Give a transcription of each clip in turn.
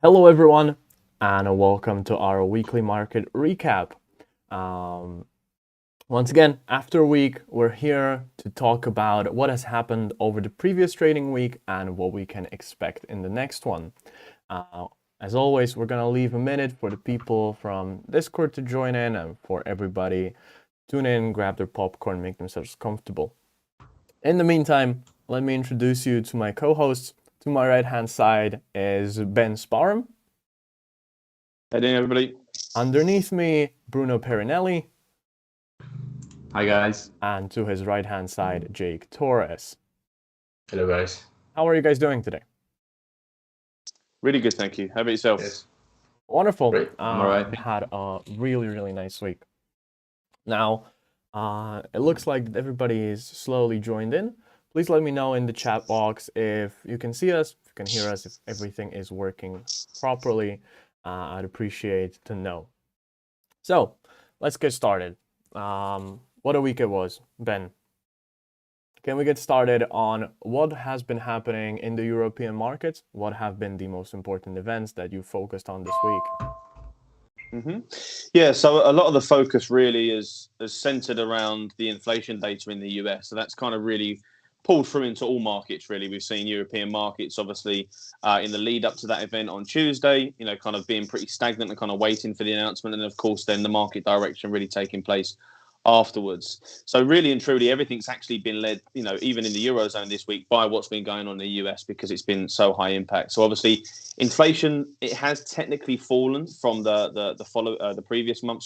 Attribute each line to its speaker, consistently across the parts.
Speaker 1: Hello, everyone, and welcome to our weekly market recap. Um, Once again, after a week, we're here to talk about what has happened over the previous trading week and what we can expect in the next one. Uh, as always, we're going to leave a minute for the people from Discord to join in and for everybody tune in, grab their popcorn, make themselves comfortable. In the meantime, let me introduce you to my co-hosts. To my right-hand side is Ben Sparham.
Speaker 2: Hey there, everybody.
Speaker 1: Underneath me, Bruno Perinelli.
Speaker 3: Hi guys.
Speaker 1: And to his right-hand side, Jake Torres.
Speaker 3: Hello guys.
Speaker 1: How are you guys doing today?
Speaker 2: Really good, thank you. How about yourself?
Speaker 3: Yes.
Speaker 1: Wonderful.
Speaker 3: Great. I'm all right.
Speaker 1: Had a really nice week. Now, it looks like everybody is slowly joined in. Please let me know in the chat box if you can see us, if you can hear us, if everything is working properly. I'd appreciate to know. So, let's get started. What a week it was, Ben. Can we get started on what has been happening in the European markets? What have been the most important events that you focused on this week?
Speaker 2: Yeah, so a lot of the focus really is centered around the inflation data in the US. So that's kind of really pulled through into all markets, really. We've seen European markets, obviously, in the lead up to that event on Tuesday, kind of being pretty stagnant and kind of waiting for the announcement. And of course, then the market direction really taking place afterwards. So really and truly, everything's actually been led, even in the Eurozone this week by what's been going on in the US because it's been so high impact. So obviously, inflation, it has technically fallen from the previous month,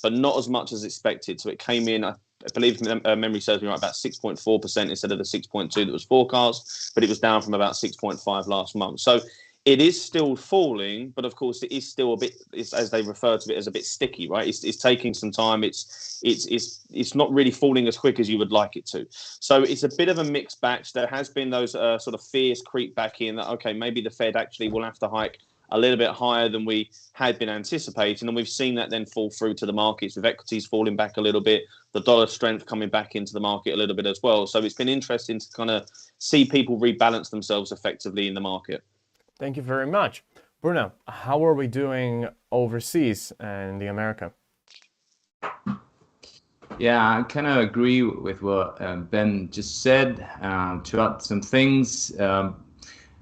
Speaker 2: but not as much as expected. So it came in, I believe memory serves me right, about 6.4% instead of the 6.2 that was forecast, but it was down from about 6.5 last month. So it is still falling, but of course it is still a bit, as they refer to it, as a bit sticky, right? It's taking some time. It's not really falling as quick as you would like it to. So it's a bit of a mixed batch. There has been those sort of fears creep back in that, okay, maybe the Fed actually will have to hike a little bit higher than we had been anticipating. And we've seen that then fall through to the markets with equities falling back a little bit, the dollar strength coming back into the market a little bit as well. So it's been interesting to kind of see people rebalance themselves effectively in the market.
Speaker 1: Thank you very much. Bruno, how are we doing overseas and the America?
Speaker 3: Yeah, I kind of agree with what Ben just said. To add some things, the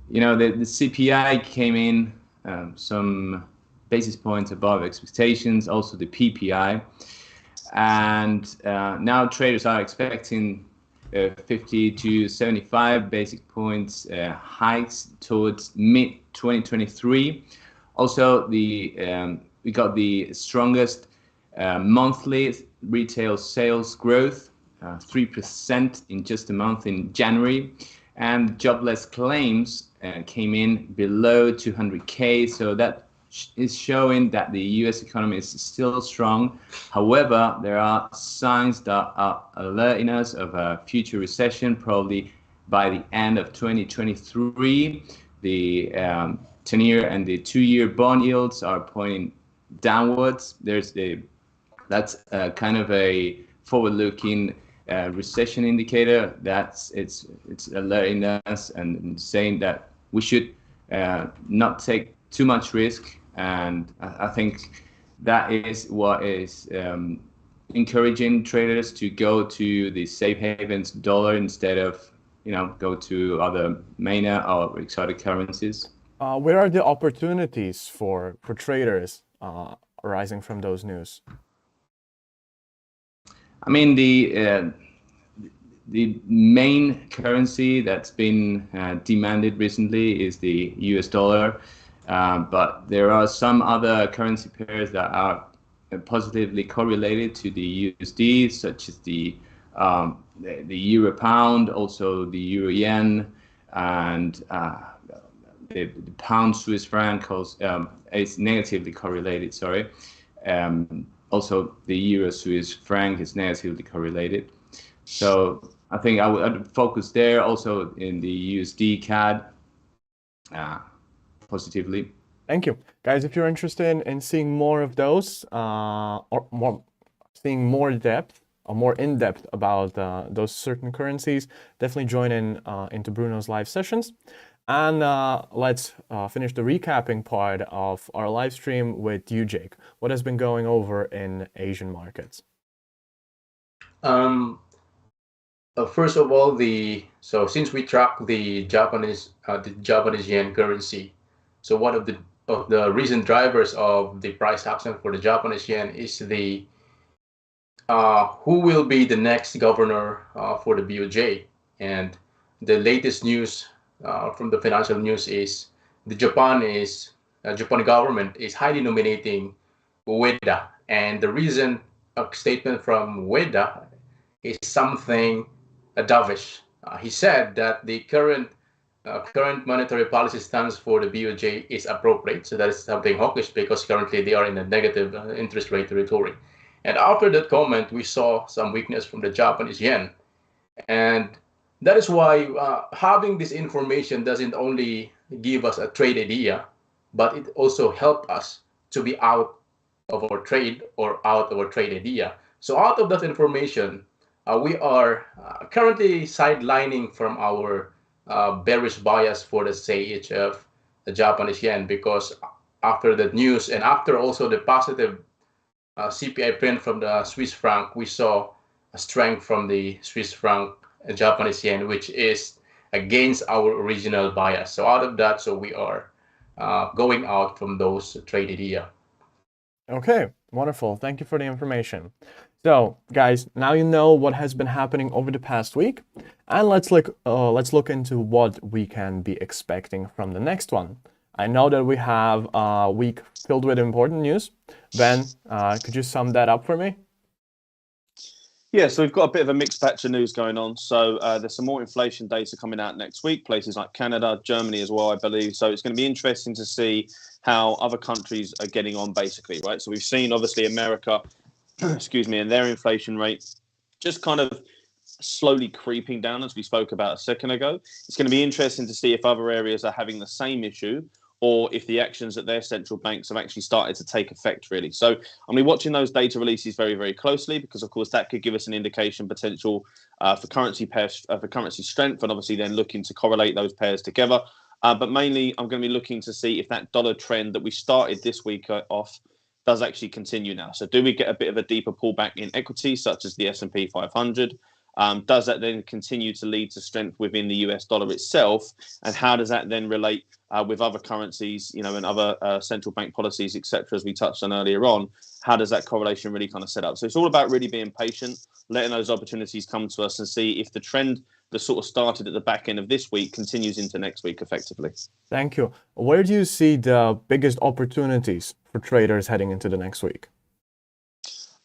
Speaker 3: CPI came in some basis points above expectations, also the PPI. And now traders are expecting 50 to 75 basic points hikes towards mid 2023. Also, we got the strongest monthly retail sales growth, 3% in just a month in January, and jobless claims came in below 200K. So that is showing that the US economy is still strong. However, there are signs that are alerting us of a future recession, probably by the end of 2023. The 10-year and the 2-year bond yields are pointing downwards. That's kind of a forward-looking recession indicator. It's alerting us and saying that we should not take too much risk. And I think that is what is encouraging traders to go to the safe havens dollar instead of go to other MENA or exotic currencies.
Speaker 1: Where are the opportunities for traders arising from those news?
Speaker 3: I mean, the main currency that's been demanded recently is the US dollar. But there are some other currency pairs that are positively correlated to the USD, such as the euro pound, also the euro yen, and the pound Swiss franc is negatively correlated. Also, the euro Swiss franc is negatively correlated. So I think I'd focus there. Also in the USD CAD. Positively.
Speaker 1: Thank you. Guys, if you're interested in seeing more of those, or seeing more depth or more in-depth about those certain currencies, definitely join in into Bruno's live sessions. And let's finish the recapping part of our live stream with you, Jake. What has been going over in Asian markets?
Speaker 4: First of all, since we track the Japanese yen currency, so one of the recent drivers of the price action for the Japanese yen is the who will be the next governor for the BOJ. And the latest news from the financial news is the Japan government is highly nominating Ueda. And the recent statement from Ueda is something dovish. He said that the current monetary policy stance for the BOJ is appropriate. So that is something hawkish because currently they are in a negative interest rate territory. And after that comment, we saw some weakness from the Japanese yen. And that is why having this information doesn't only give us a trade idea, but it also helps us to be out of our trade or out of our trade idea. So out of that information, we are currently sidelining from our bearish bias for the CHF, the Japanese yen, because after the news and after also the positive CPI print from the Swiss franc, we saw a strength from the Swiss franc and Japanese yen, which is against our original bias. So out of that, so we are going out from those trade idea.
Speaker 1: Okay, wonderful. Thank you for the information. So, guys, now you know what has been happening over the past week, and let's look into what we can be expecting from the next one. I know that we have a week filled with important news. Ben, could you sum that up for me?
Speaker 2: Yeah, so we've got a bit of a mixed batch of news going on. So there's some more inflation data coming out next week, places like Canada, Germany as well, I believe. So it's going to be interesting to see how other countries are getting on, basically, right? So we've seen, obviously, America, excuse me, and their inflation rate just kind of slowly creeping down, as we spoke about a second ago. It's going to be interesting to see if other areas are having the same issue, or if the actions that their central banks have actually started to take effect, really. So I'm be watching those data releases very, very closely, because, of course, that could give us an indication potential for currency pairs, for currency strength, and obviously then looking to correlate those pairs together. But mainly, I'm going to be looking to see if that dollar trend that we started this week off does actually continue now. So do we get a bit of a deeper pullback in equity, such as the S&P 500? Does that then continue to lead to strength within the US dollar itself? And how does that then relate with other currencies, you know, and other central bank policies, etc., as we touched on earlier on? How does that correlation really kind of set up? So it's all about really being patient, letting those opportunities come to us, and see if the trend that sort of started at the back end of this week continues into next week effectively.
Speaker 1: Thank you. Where do you see the biggest opportunities for traders heading into the next week?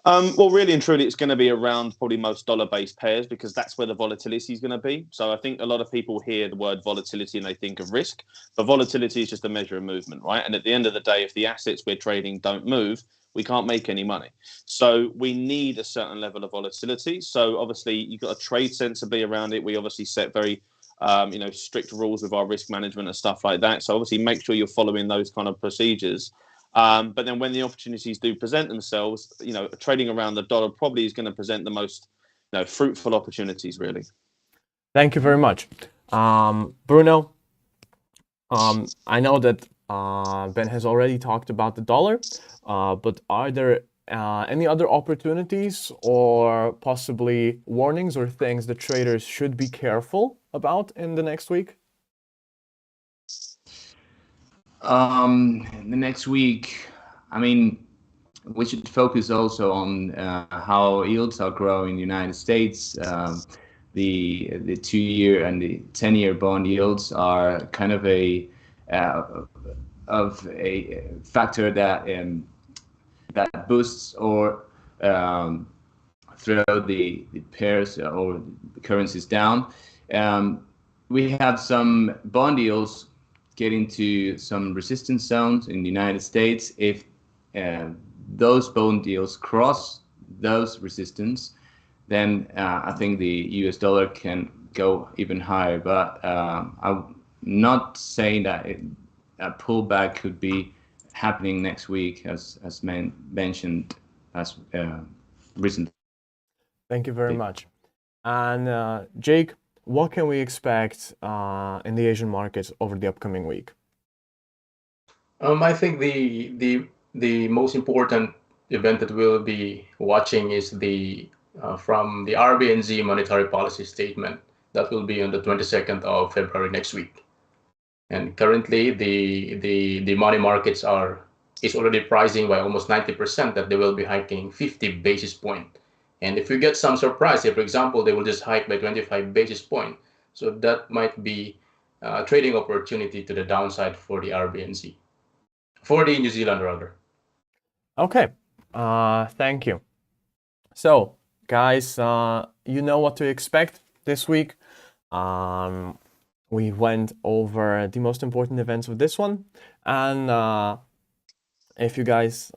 Speaker 2: Well, really and truly, it's going to be around probably most dollar-based pairs, because that's where the volatility is going to be. So I think a lot of people hear the word volatility and they think of risk, but volatility is just a measure of movement, right? And at the end of the day, if the assets we're trading don't move, we can't make any money. So we need a certain level of volatility. So obviously, you've got to trade sensibly around it. We obviously set very strict rules with our risk management and stuff like that. So obviously, make sure you're following those kind of procedures. But then when the opportunities do present themselves, you know, trading around the dollar probably is going to present the most, you know, fruitful opportunities, really.
Speaker 1: Thank you very much. Bruno, I know that Ben has already talked about the dollar, but are there any other opportunities or possibly warnings or things that traders should be careful about in the next week?
Speaker 3: The next week, I mean, we should focus also on how yields are growing in the United States. The 2-year and the 10-year bond yields are kind of a factor that boosts or throw the pairs or the currencies down. We have some bond yields get into some resistance zones in the United States. If those bond deals cross those resistance, then I think the US dollar can go even higher. But I'm not saying that a pullback could be happening next week, as mentioned as recently.
Speaker 1: Thank you very much. And Jake, what can we expect in the Asian markets over the upcoming week?
Speaker 4: I think the most important event that we'll be watching is the from the RBNZ monetary policy statement that will be on the 22nd of February next week. And currently, the money markets is already pricing by almost 90% that they will be hiking 50 basis point. And if you get some surprise, say for example they will just hike by 25 basis point, so that might be a trading opportunity to the downside for the RBNZ, for the New Zealand rather.
Speaker 1: Okay, thank you. So, guys, you know what to expect this week. We went over the most important events of this one, and if you guys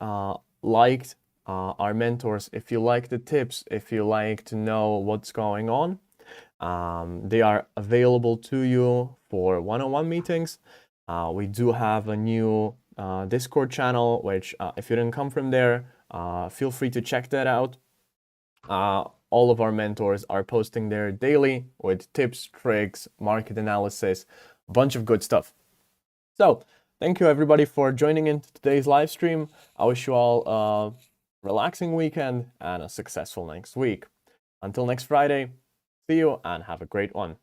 Speaker 1: liked our mentors, if you like the tips, if you like to know what's going on, they are available to you for one-on-one meetings. We do have a new Discord channel, which if you didn't come from there, feel free to check that out. All of our mentors are posting there daily with tips, tricks, market analysis, a bunch of good stuff. So thank you everybody for joining in today's live stream. I wish you all a relaxing weekend and a successful next week. Until next Friday, see you and have a great one.